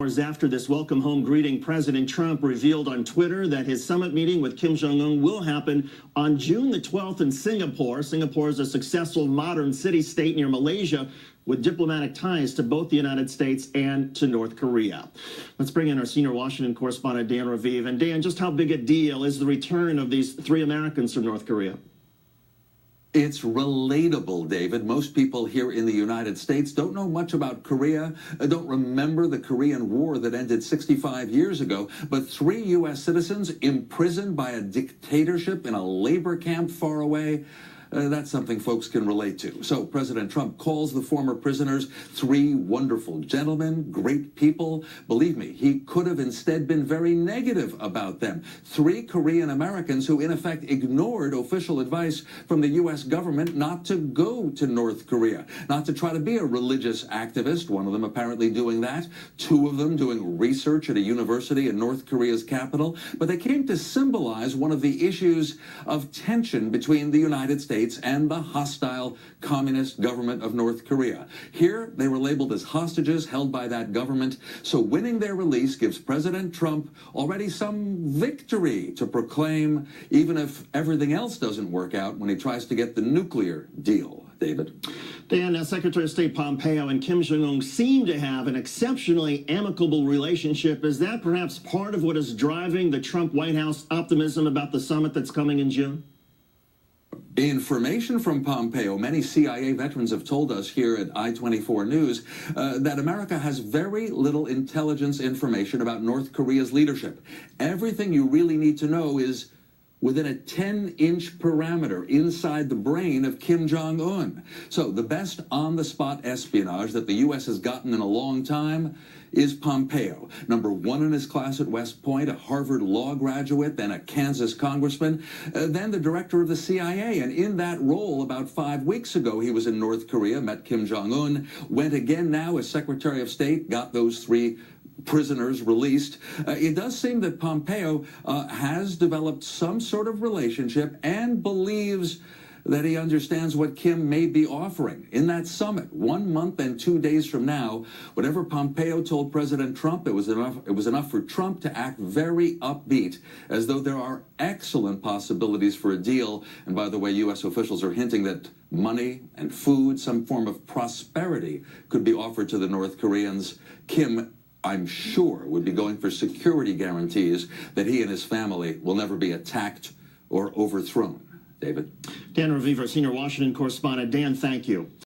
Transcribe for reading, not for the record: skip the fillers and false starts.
Hours after this welcome home greeting, President Trump revealed on Twitter that his summit meeting with Kim Jong-un will happen on June the 12th in Singapore. Singapore is a successful modern city-state near Malaysia with diplomatic ties to both the United States and to North Korea. Let's bring in our senior Washington correspondent, Dan Raviv. And Dan, just how big a deal is the return of these three Americans from North Korea? It's relatable, David. Most people here in the United States don't know much about Korea, don't remember the Korean War that ended 65 years ago, but three U.S. citizens imprisoned by a dictatorship in a labor camp far away, that's something folks can relate to. So President Trump calls the former prisoners three wonderful gentlemen, great people. Believe me, he could have instead been very negative about them. Three Korean Americans who in effect ignored official advice from the U.S. government not to go to North Korea, not to try to be a religious activist, one of them apparently doing that, two of them doing research at a university in North Korea's capital. But they came to symbolize one of the issues of tension between the United States and the hostile communist government of North Korea. Here, they were labeled as hostages held by that government, so winning their release gives President Trump already some victory to proclaim, even if everything else doesn't work out when he tries to get the nuclear deal. David? Dan, Secretary of State Pompeo and Kim Jong-un seem to have an exceptionally amicable relationship. Is that perhaps part of what is driving the Trump White House optimism about the summit that's coming in June? Information from Pompeo, many CIA veterans have told us here at I-24 News that America has very little intelligence information about North Korea's leadership. Everything you really need to know is within a 10-inch parameter inside the brain of Kim Jong-un. So the best on-the-spot espionage that the U.S. has gotten in a long time is Pompeo. Number one in his class at West Point, a Harvard law graduate, then a Kansas congressman, then the director of the CIA. And in that role, about 5 weeks ago, he was in North Korea, met Kim Jong-un, went again now as Secretary of State, got those three prisoners released. It does seem that Pompeo has developed some sort of relationship and believes that he understands what Kim may be offering in that summit 1 month and 2 days from now. Whatever Pompeo told President Trump, it was enough for Trump to act very upbeat, as though there are excellent possibilities for a deal. And by the way, U.S. officials are hinting that money and food, some form of prosperity, could be offered to the North Koreans. Kim, I'm sure, would be going for security guarantees that he and his family will never be attacked or overthrown. David? Dan Raviv, our senior Washington correspondent. Dan, thank you.